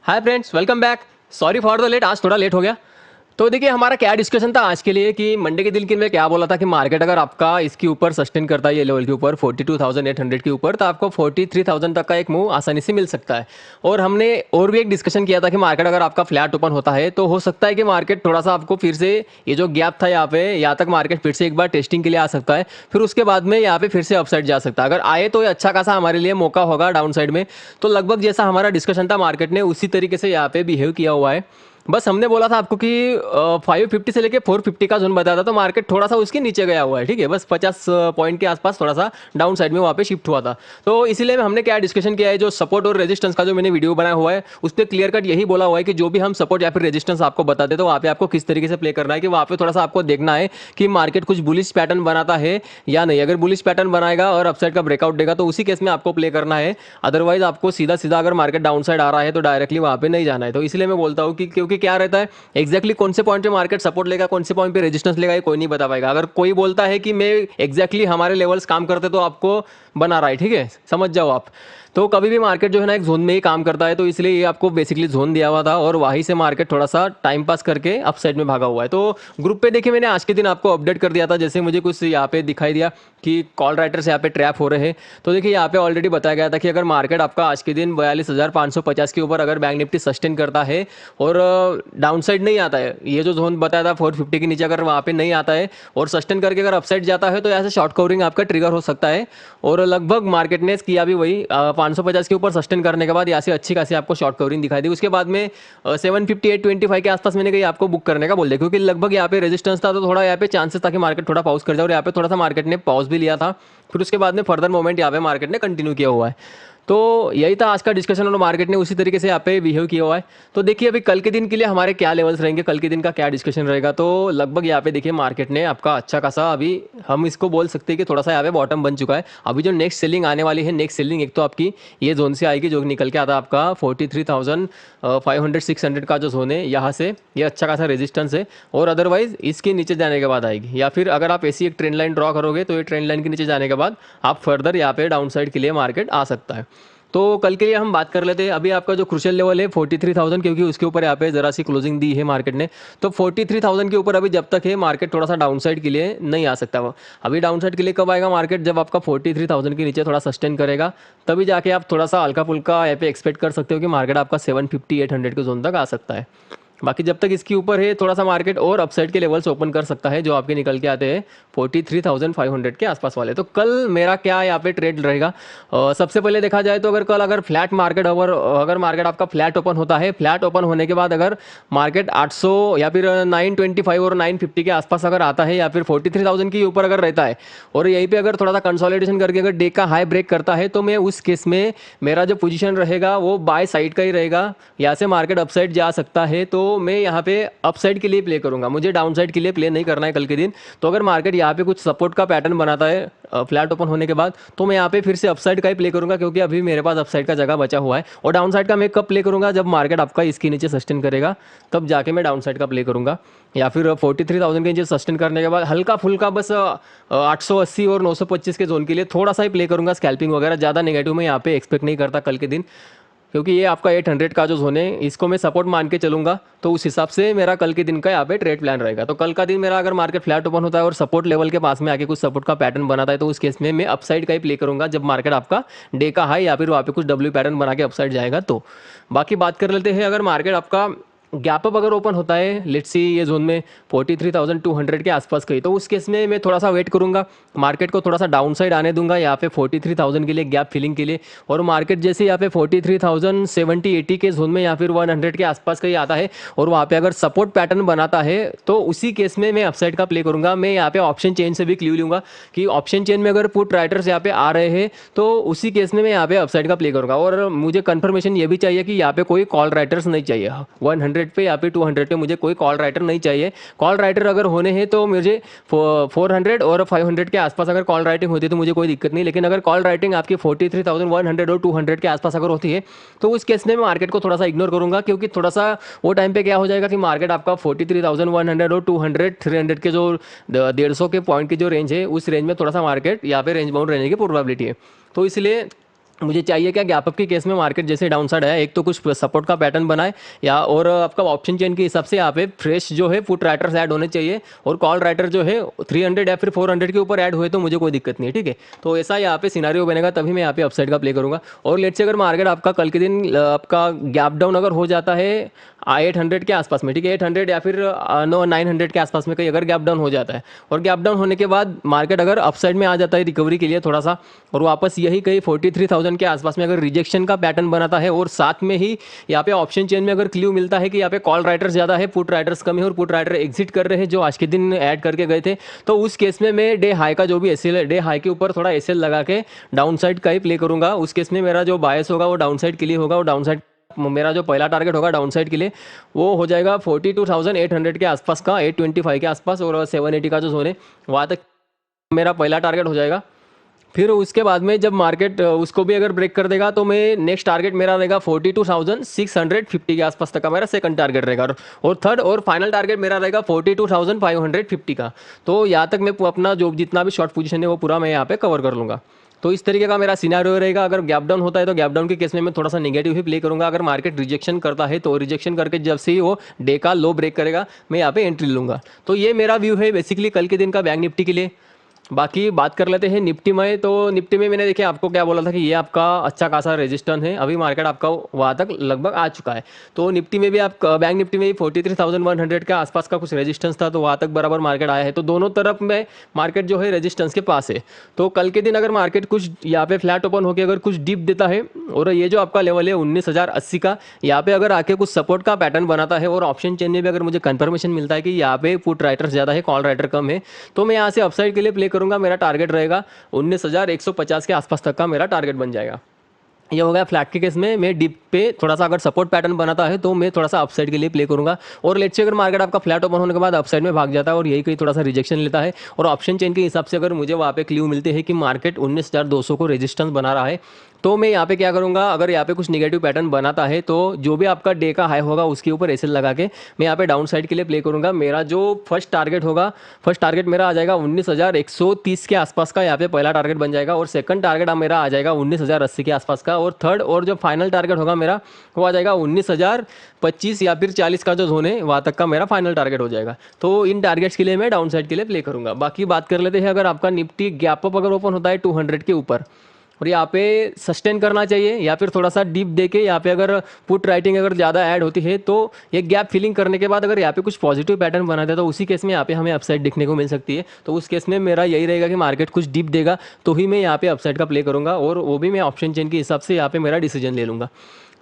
Hi friends, welcome back. Sorry for the late, आज थोड़ा late हो गया। तो देखिए हमारा क्या डिस्कशन था आज के लिए कि मंडे के दिन की मैं क्या बोला था कि मार्केट अगर आपका इसके ऊपर सस्टेन करता है, ये लेवल के ऊपर 42,800 के ऊपर, तो आपको 43,000 तक का एक मूव आसानी से मिल सकता है। और हमने और भी एक डिस्कशन किया था कि मार्केट अगर आपका फ्लैट ओपन होता है तो हो सकता है कि मार्केट थोड़ा सा आपको फिर से ये जो गैप था यहाँ तक मार्केट फिर से एक बार टेस्टिंग के लिए आ सकता है, फिर उसके बाद में यहाँ पे फिर से अपसाइड जा सकता है। अगर आए तो ये अच्छा खासा हमारे लिए मौका होगा डाउन साइड में। तो लगभग जैसा हमारा डिस्कशन था मार्केट ने उसी तरीके से यहाँ पे बिहेव किया हुआ है। बस हमने बोला था आपको कि 550 से लेके 450 का जोन बताया था, तो मार्केट थोड़ा सा उसके नीचे गया हुआ है। ठीक है, बस 50 पॉइंट के आसपास थोड़ा सा डाउन साइड में वहाँ पे शिफ्ट हुआ था। तो इसीलिए हमने क्या डिस्कशन किया है, जो सपोर्ट और रेजिस्टेंस का जो मैंने वीडियो बनाया हुआ है उस पर क्लियर कट यही बोला हुआ है कि जो भी हम सपोर्ट या फिर रेजिस्टेंस आपको बताते हैं तो वहाँ पे आपको किस तरीके से प्ले करना है, कि वहाँ पे थोड़ा सा आपको देखना है कि मार्केट कुछ बुलिश पैटर्न बनाता है या नहीं। अगर बुलिश पैटर्न बनाएगा और अपसाइड का ब्रेकआउट देगा तो उसी केस में आपको प्ले करना है। अदरवाइज आपको सीधा सीधा अगर मार्केट डाउन साइड आ रहा है तो डायरेक्टली वहाँ पे नहीं जाना है। तो इसलिए मैं बोलता हूँ कि क्योंकि क्या रहता है एक्जैक्टली कौन से पॉइंट पे मार्केट सपोर्ट लेगा, कौन से पॉइंट पे रेजिस्टेंस लेगा, ये कोई नहीं बता पाएगा। अगर कोई बोलता है कि मैं एक्जैक्टली हमारे लेवल्स काम करते तो आपको बना रहा है, ठीक है, समझ जाओ आप। तो कभी भी मार्केट जो है ना एक जोन में ही काम करता है, तो इसलिए ये आपको बेसिकली जोन दिया हुआ था और वहीं से मार्केट थोड़ा सा टाइम पास करके अप साइड में भागा हुआ है। तो ग्रुप पे देखिए मैंने आज के दिन आपको अपडेट कर दिया था, जैसे मुझे कुछ यहाँ पे दिखाई दिया कि कॉल राइटर्स यहाँ पे ट्रैप हो रहे हैं। तो देखिए यहाँ पे ऑलरेडी बताया गया था कि अगर मार्केट आपका आज के दिन 42,550 के ऊपर अगर बैंक निफ्टी सस्टेन करता है और डाउन साइड नहीं आता है, ये जो जोन बताया था 450 के नीचे अगर वहाँ पे नहीं आता है और सस्टेन करके अगर अपसाइड जाता है तो यहाँ से शॉर्ट कवरिंग आपका ट्रिगर हो सकता है। और लगभग मार्केट ने किया भी वही, 550 के ऊपर सस्टेन करने के बाद यहाँ से अच्छी खासी आपको शॉर्ट कवरिंग दिखाई दी। उसके बाद में 758.25 के आसपास मैंने कहीं आपको बुक करने का बोल दिया, क्योंकि लगभग यहाँ पे रेजिस्टेंस था, तो थोड़ा यहाँ पे चांसेस था कि मार्केट थोड़ा पॉज कर जाए। और यहाँ पे थोड़ा सा मार्केट ने पॉज भी लिया था, फिर उसके बाद में फर्दर मोमेंट यहाँ पे मार्केट ने कंटिन्यू किया हुआ है। तो यही था आज का डिस्कशन और मार्केट ने उसी तरीके से यहाँ पे बिहेव किया हुआ है। तो देखिए अभी कल के दिन के लिए हमारे क्या लेवल्स रहेंगे, कल के दिन का क्या डिस्कशन रहेगा। तो लगभग यहाँ पे देखिए मार्केट ने आपका अच्छा खासा, अभी हम इसको बोल सकते हैं कि थोड़ा सा यहाँ पे बॉटम बन चुका है। अभी जो नेक्स्ट सेलिंग आने वाली है, नेक्स्ट सेलिंग एक तो आपकी ये जोन से आएगी जो निकल के आता है आपका 43,500-600 का जो जोन है, यहाँ से ये अच्छा खासा रेजिस्टेंस है। और अदरवाइज इसके नीचे जाने के बाद आएगी, या फिर अगर आप ऐसी एक ट्रेंड लाइन ड्रॉ करोगे तो ये ट्रेंड लाइन के नीचे जाने के बाद आप फर्दर यहाँ पे डाउन साइड के लिए मार्केट आ सकता है। तो कल के लिए हम बात कर लेते हैं। अभी आपका जो क्रूशियल लेवल है 43,000, क्योंकि उसके ऊपर यहाँ पे जरा सी क्लोजिंग दी है मार्केट ने। तो 43,000 के ऊपर अभी जब तक है मार्केट थोड़ा सा डाउन साइड के लिए नहीं आ सकता। वो अभी डाउन साइड के लिए कब आएगा मार्केट, जब आपका 43,000 के नीचे थोड़ा सस्टेन करेगा, तभी जाके आप थोड़ा सा हल्का फुल्का यहाँ पे एक्सपेक्ट कर सकते हो कि मार्केट आपका 750-800 के जोन तक आ सकता है। बाकी जब तक इसके ऊपर है थोड़ा सा मार्केट और अपसाइड के लेवल्स ओपन कर सकता है, जो आपके निकल के आते हैं 43,500 के आसपास वाले। तो कल मेरा क्या यहाँ पे ट्रेड रहेगा, सबसे पहले देखा जाए तो अगर फ्लैट मार्केट अगर मार्केट आपका फ्लैट ओपन होता है, फ्लैट ओपन होने के बाद अगर मार्केट 800 या फिर 925 और 950 के आसपास अगर आता है, या फिर 43,000 के ऊपर अगर रहता है और यहीं पे अगर थोड़ा सा कंसोलिडेशन करके अगर डे का हाई ब्रेक करता है, तो मैं उस केस में मेरा जो पोजीशन रहेगा वो बाय साइड का ही रहेगा। यहाँ से मार्केट अपसाइड जा सकता है, तो मैं यहाँ पे अपसाइड के लिए प्ले करूंगा, मुझे डाउन साइड के लिए प्ले नहीं करना है कल के दिन। तो अगर मार्केट यहाँ पे कुछ सपोर्ट का पैटर्न बनाता है फ्लैट ओपन होने के बाद, तो मैं यहाँ पे फिर से अपसाइड का ही प्ले करूंगा, क्योंकि अभी मेरे पास अपसाइड का जगह बचा हुआ है। और डाउन साइड का मैं कब प्ले करूंगा, जब मार्केट आपका इसके नीचे सस्टेन करेगा, तब जाके मैं डाउन साइड का प्ले करूंगा। या फिर 43,000 के नीचे सस्टेन करने के बाद हल्का फुल्का बस 880 और 925 के जोन के लिए थोड़ा सा ही प्ले करूंगा, स्कैल्पिंग वगैरह। ज़्यादा नेगेटिव मैं यहाँ पे एक्सपेक्ट नहीं करता कल के दिन, क्योंकि ये आपका 800 का जो जोन है इसको मैं सपोर्ट मान के चलूंगा। तो उस हिसाब से मेरा कल के दिन का यहाँ पे ट्रेड प्लान रहेगा। तो कल का दिन मेरा अगर मार्केट फ्लैट ओपन होता है और सपोर्ट लेवल के पास में आके कुछ सपोर्ट का पैटर्न बनाता है, तो उस केस में मैं अपसाइड का ही प्ले करूंगा, जब मार्केट आपका डे का हाई या फिर वहाँ पे कुछ डब्ल्यू पैटर्न बना के अपसाइड जाएगा। तो बाकी बात कर लेते हैं, अगर मार्केट आपका गैप अप अगर ओपन होता है लेट्स सी ये जोन में 43,200 के आसपास कहीं, तो उस केस में मैं थोड़ा सा वेट करूंगा, मार्केट को थोड़ा सा डाउन साइड आने दूंगा यहाँ पे 43,000 के लिए गैप फिलिंग के लिए। और मार्केट जैसे यहाँ पे 43,070-80 के जोन में या फिर 100 के आसपास कहीं आता है और वहाँ पे अगर सपोर्ट पैटर्न बनाता है, तो उसी केस में मैं अपसाइड का प्ले करूंगा। मैं यहाँ पे ऑप्शन चेन से भी क्ल्यू लूंगा कि ऑप्शन चेन में अगर पुट राइटर्स यहाँ पे आ रहे हैं, तो उसी केस में मैं यहाँ पे अपसाइड का प्ले करूंगा। और मुझे कंफर्मेशन ये भी चाहिए कि यहाँ पे कोई कॉल राइटर्स नहीं चाहिए 100 पे या फिर 200 पे, मुझे कोई कॉल राइटर नहीं चाहिए। कॉल राइटर अगर होने हैं तो मुझे 400 और 500 के आसपास अगर कॉल राइटिंग होती है तो मुझे कोई दिक्कत नहीं। लेकिन अगर कॉल राइटिंग आपकी 43,100 और 200 के आसपास अगर होती है, तो उस केस में मैं मार्केट को थोड़ा सा इग्नोर करूंगा, क्योंकि थोड़ा सा वो टाइम पे क्या हो जाएगा कि मार्केट आपका 43,100 और 200 300 के जो 150 के पॉइंट की जो रेंज है, उस रेंज में थोड़ा सा मार्केट यहाँ पे रेंज बाउंड रहने की प्रोबेबिलिटी है। तो इसलिए मुझे चाहिए क्या, गैप अप के केस में मार्केट जैसे डाउन साइड है, एक तो कुछ सपोर्ट का पैटर्न बनाए, या और आपका ऑप्शन चेन के हिसाब से यहाँ पे फ्रेश जो है पुट राइटर्स ऐड होने चाहिए, और कॉल राइटर जो है 300 या फिर 400 के ऊपर ऐड हुए तो मुझे कोई दिक्कत नहीं है, ठीक है। तो ऐसा यहाँ पे सिनारियो बनेगा, तभी मैं यहाँ पे अपसाइड का प्ले करूँगा। और लेट्स से अगर मार्केट आपका कल के दिन आपका गैप डाउन अगर हो जाता है 800 के आसपास में, ठीक है, 800 या फिर 900 के आसपास में कहीं अगर गैप डाउन हो जाता है, और गैप डाउन होने के बाद मार्केट अगर अपसाइड में आ जाता है रिकवरी के लिए थोड़ा सा, और वापस यही कहीं 43,000 के आसपास में अगर रिजेक्शन का पैटर्न बनाता है, और साथ में ही यहाँ पे ऑप्शन चेन में अगर क्ल्यू मिलता है कि यहाँ पे कॉल राइटर्स ज़्यादा है, पुट राइटर्स कम है, और पुट राइटर एग्जिट कर रहे हैं जो आज के दिन ऐड करके गए थे, तो उस केस में मैं डे हाई का जो भी एसएल है, डे हाई के ऊपर थोड़ा एसएल लगा के डाउन साइड का ही प्ले करूंगा। उस केस में मेरा जो बायस होगा वो डाउन साइड के लिए होगा, और डाउन साइड मेरा जो पहला टारगेट होगा डाउन साइड के लिए वो हो जाएगा 42,800 के आसपास का, 825 के आसपास, और 780 का जो जोन है वहाँ तक मेरा पहला टारगेट हो जाएगा। फिर उसके बाद में जब मार्केट उसको भी अगर ब्रेक कर देगा तो मैं नेक्स्ट टारगेट मेरा रहेगा 42,650 के आसपास तक का मेरा सेकंड टारगेट रहेगा, और थर्ड और फाइनल टारगेट मेरा रहेगा 42,550 का। तो यहाँ तक मैं अपना जो जितना भी शॉर्ट पोजीशन है वो पूरा मैं यहाँ पे कवर कर लूँगा। तो इस तरीके का मेरा सिनारियो रहेगा। अगर गैप डाउन होता है तो गैप डाउन के केस में मैं थोड़ा सा नेगेटिव ही प्ले करूंगा। अगर मार्केट रिजेक्शन करता है तो रिजेक्शन करके जब से ही वो डे का लो ब्रेक करेगा मैं यहाँ पे एंट्री लूँगा। तो ये मेरा व्यू है बेसिकली कल के दिन का बैंक निफ्टी के लिए। बाकी बात कर लेते हैं निफ्टी में। तो निफ्टी में मैंने देखिए आपको क्या बोला था कि ये आपका अच्छा खासा रेजिस्टेंस है, अभी मार्केट आपका वहाँ तक लगभग आ चुका है। तो निफ्टी में भी आप बैंक निफ्टी में भी 43,100 के आसपास का कुछ रेजिस्टेंस था, तो वहाँ तक बराबर मार्केट आया है। तो दोनों तरफ में मार्केट जो है रेजिस्टेंस के पास है। तो कल के दिन अगर मार्केट कुछ यहाँ पे फ्लैट ओपन होकर अगर कुछ डिप देता है, और ये जो आपका लेवल है 19,080 का, यहाँ पे अगर आके कुछ सपोर्ट का पैटर्न बनाता है, और ऑप्शन चेन में भी अगर मुझे कंफर्मेशन मिलता है कि यहाँ पे पुट राइटर ज़्यादा है, कॉल राइटर कम है, तो मैं यहाँ से अपसाइड के लिए प्ले करूंगा। मेरा टारगेट रहेगा 19,150 के आसपास तक का मेरा टारगेट बन जाएगा। ये हो गया फ्लैट के केस में। मैं डिप पे थोड़ा सा अगर सपोर्ट पैटर्न बनाता है तो मैं थोड़ा सा अपसाइड के लिए प्ले करूंगा। और लेट्स से अगर मार्केट आपका फ्लैट ओपन होने के बाद अपसाइड में भाग जाता है और यही कहीं थोड़ा सा रिजेक्शन लेता है, और ऑप्शन चेन के हिसाब से अगर मुझे वहाँ पे क्ल्यू मिलते हैं कि मार्केट 19,200 को रेजिस्टेंस बना रहा है, तो मैं यहाँ पे क्या करूँगा, अगर यहाँ पे कुछ निगेटिव पैटर्न बनाता है तो जो भी आपका डे का हाई होगा उसके ऊपर एसएल लगा के मैं यहाँ पे डाउन साइड के लिए प्ले करूँगा। मेरा जो फर्स्ट टारगेट होगा, फर्स्ट टारगेट मेरा आ जाएगा 19,130 के आसपास का, यहाँ पे पहला टारगेट बन जाएगा। और सेकंड टारगेट मेरा आ जाएगा 19,080 के आसपास का, और थर्ड और जो फाइनल टारगेट होगा मेरा वो आ जाएगा 19,025 या फिर 40 का जो जोन है वहाँ तक का मेरा फाइनल टारगेट हो जाएगा। तो इन टारगेट्स के लिए मैं डाउन साइड के लिए प्ले करूँगा। बाकी बात कर लेते हैं, अगर आपका निफ्टी गैप अप अगर ओपन होता है 200 के ऊपर और यहाँ पे सस्टेन करना चाहिए, या फिर थोड़ा सा डीप देके यहाँ पे अगर पुट राइटिंग अगर ज़्यादा ऐड होती है तो ये गैप फिलिंग करने के बाद अगर यहाँ पे कुछ पॉजिटिव पैटर्न बना दे तो उसी केस में यहाँ पे हमें अपसाइड दिखने को मिल सकती है। तो उस केस में मेरा यही रहेगा कि मार्केट कुछ डीप देगा तो ही मैं यहाँ पे अपसाइड का प्ले करूँगा, और वो भी मैं ऑप्शन चेन के हिसाब से यहाँ पे मेरा डिसीजन ले लूँगा।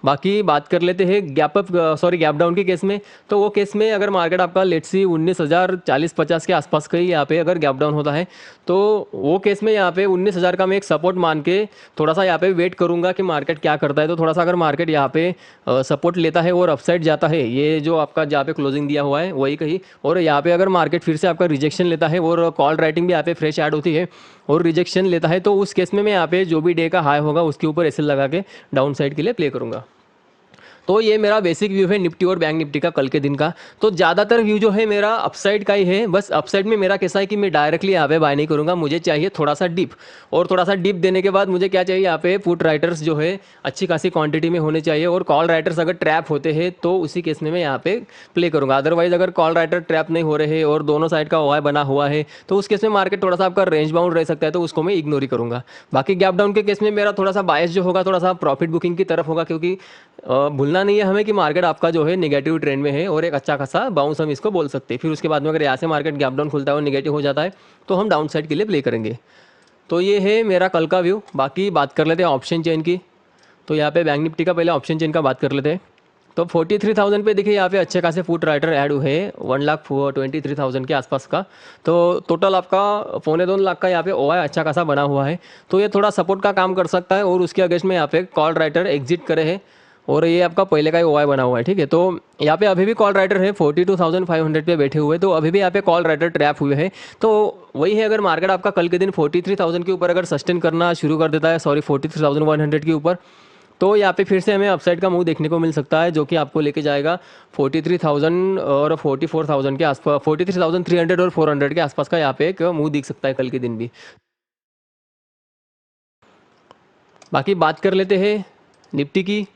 बाकी बात कर लेते हैं गैप डाउन के केस में। तो वो केस में अगर मार्केट आपका लेट्स सी 19,040-50 के आसपास का ही यहाँ पे अगर गैप डाउन होता है तो वो केस में यहाँ पे 19,000 का मैं एक सपोर्ट मान के थोड़ा सा यहाँ पे वेट करूँगा कि मार्केट क्या करता है। तो थोड़ा सा अगर मार्केट यहाँ पे सपोर्ट लेता है और अपसाइड जाता है, ये जो आपका जहाँ पे क्लोजिंग दिया हुआ है वही कहीं, और यहाँ पे अगर मार्केट फिर से आपका रिजेक्शन लेता है और कॉल राइटिंग भी यहाँ पे फ्रेश ऐड होती है और रिजेक्शन लेता है, तो उस केस में मैं यहाँ पे जो भी डे का हाई होगा उसके ऊपर एसएल लगा के डाउन साइड के लिए प्ले करूँगा। तो ये मेरा बेसिक व्यू है निफ्टी और बैंक निफ्टी का कल के दिन का। तो ज़्यादातर व्यू जो है मेरा अपसाइड का ही है। बस अपसाइड में मेरा कैसा है कि मैं डायरेक्टली यहाँ पे बाय नहीं करूँगा, मुझे चाहिए थोड़ा सा डिप, और थोड़ा सा डिप देने के बाद मुझे क्या चाहिए, यहाँ पे पुट राइटर्स जो है अच्छी खासी क्वांटिटी में होने चाहिए, और कॉल राइटर्स अगर ट्रैप होते हैं तो उसी केस में मैं यहाँ पे प्ले करूँगा। अदरवाइज अगर कॉल राइटर ट्रैप नहीं हो रहे और दोनों साइड का ओआई बना हुआ है तो उस केस में मार्केट थोड़ा सा आपका रेंज बाउंड रह सकता है, तो उसको मैं इग्नोर ही करूँगा। बाकी गैप डाउन के केस में मेरा थोड़ा सा बायस जो होगा थोड़ा सा प्रॉफिट बुकिंग की तरफ होगा, क्योंकि भूलना नहीं है हमें कि मार्केट आपका जो है नेगेटिव ट्रेंड में है और एक अच्छा खासा बाउंस हम इसको बोल सकते हैं। फिर उसके बाद में अगर यहाँ से मार्केट गैप डाउन खुलता है और नेगेटिव हो जाता है तो हम डाउन साइड के लिए प्ले करेंगे। तो ये है मेरा कल का व्यू। बाकी बात कर लेते हैं ऑप्शन चेन की। तो यहाँ पे बैंक निफ्टी का पहले ऑप्शन चेन का बात कर लेते हैं। तो 43,000 पे देखिए यहाँ पे अच्छे खासे फुट राइटर ऐड हुए हैं 1,23,000 के आसपास का। तो टोटल आपका 2.25 लाख का यहाँ पे ओआई अच्छा खासा बना हुआ है, तो ये थोड़ा सपोर्ट का काम कर सकता है। और उसके अगेंस्ट में यहाँ पे कॉल राइटर एग्जिट करे हैं और ये आपका पहले का ही ओआई बना हुआ है, ठीक है। तो यहाँ पे अभी भी कॉल राइटर है 42,500 पे बैठे हुए, तो अभी भी यहाँ पे कॉल राइटर ट्रैप हुए हैं। तो वही है, अगर मार्केट आपका कल के दिन 43,000 के ऊपर अगर सस्टेन करना शुरू कर देता है, 43,100 के ऊपर, तो यहाँ पे फिर से हमें अपसाइड का मूव देखने को मिल सकता है, जो कि आपको लेके जाएगा 43,000 और 44,000 के आसपास, 43,300 और 400 के आसपास का यहाँ पे एक मूव दिख सकता है कल के दिन भी। बाकी बात कर लेते हैं निफ्टी की।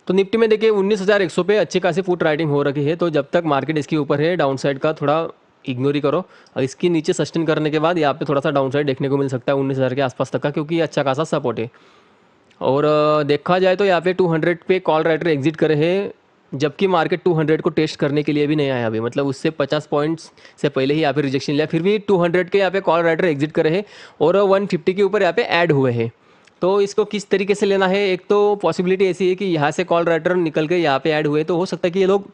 तो निफ्टी में देखिए 19,100 पे अच्छी खासी फुट राइटिंग हो रखी है, तो जब तक मार्केट इसके ऊपर है डाउन साइड का थोड़ा इग्नोर ही करो, और इसकी नीचे सस्टेन करने के बाद यहाँ पे थोड़ा सा डाउन साइड देखने को मिल सकता है 19,000 के आसपास तक का, क्योंकि ये अच्छा खासा सपोर्ट है। और देखा जाए तो यहाँ पे 200 पे कॉल राइटर एग्जिट करे हैं, जबकि मार्केट 200 को टेस्ट करने के लिए भी नहीं आया अभी, मतलब उससे 50 पॉइंट्स से पहले ही यहाँ पे रिजेक्शन लिया, फिर भी 200 के यहाँ पे कॉल राइटर एग्जिट करे हैं और 150 के ऊपर यहाँ पे ऐड हुए हैं। तो इसको किस तरीके से लेना है, एक तो पॉसिबिलिटी ऐसी है कि यहाँ से कॉल राइटर निकल के यहाँ पे ऐड हुए, तो हो सकता है कि ये लोग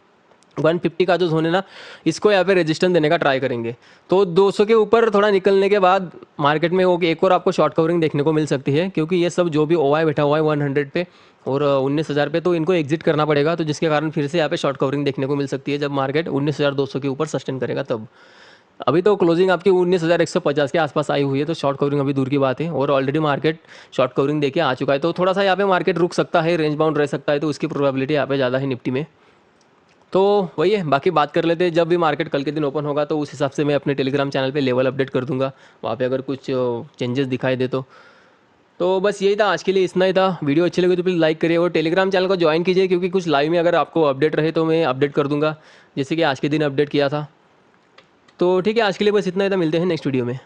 150 का जो जोन है ना, इसको यहाँ पे रेजिस्टेंस देने का ट्राई करेंगे। तो 200 के ऊपर थोड़ा निकलने के बाद मार्केट में होगी एक और आपको शॉर्ट कवरिंग देखने को मिल सकती है, क्योंकि ये सब जो भी ओवाई बैठा हुआ है 100 पे और 19,000 पे, तो इनको एग्जिट करना पड़ेगा, तो जिसके कारण फिर से यहाँ पे शॉर्ट कवरिंग देखने को मिल सकती है जब मार्केट 19,200 के ऊपर सस्टेन करेगा तब। अभी तो क्लोजिंग आपकी 19,150 के आसपास आई हुई है, तो शॉर्ट कवरिंग अभी दूर की बात है, और ऑलरेडी मार्केट शॉर्ट कवरिंग देके आ चुका है, तो थोड़ा सा यहाँ पे मार्केट रुक सकता है, रेंज बाउंड रह सकता है, तो उसकी प्रोबेबिलिटी यहाँ पे ज़्यादा है निफ्टी में। तो वही है, बाकी बात कर लेते हैं जब भी मार्केट कल के दिन ओपन होगा तो उस हिसाब से मैं अपने टेलीग्राम चैनल पे लेवल अपडेट कर दूंगा, वहाँ पे अगर कुछ चेंजेस दिखाई दे तो बस यही था आज के लिए, इतना ही था। वीडियो अच्छी लगी तो प्लीज़ लाइक करिए और टेलीग्राम चैनल को ज्वाइन कीजिए, क्योंकि कुछ लाइव में अगर आपको अपडेट रहे तो मैं अपडेट कर दूंगा, जैसे कि आज के दिन अपडेट किया था। तो ठीक है, आज के लिए बस इतना ही था, मिलते हैं नेक्स्ट वीडियो में।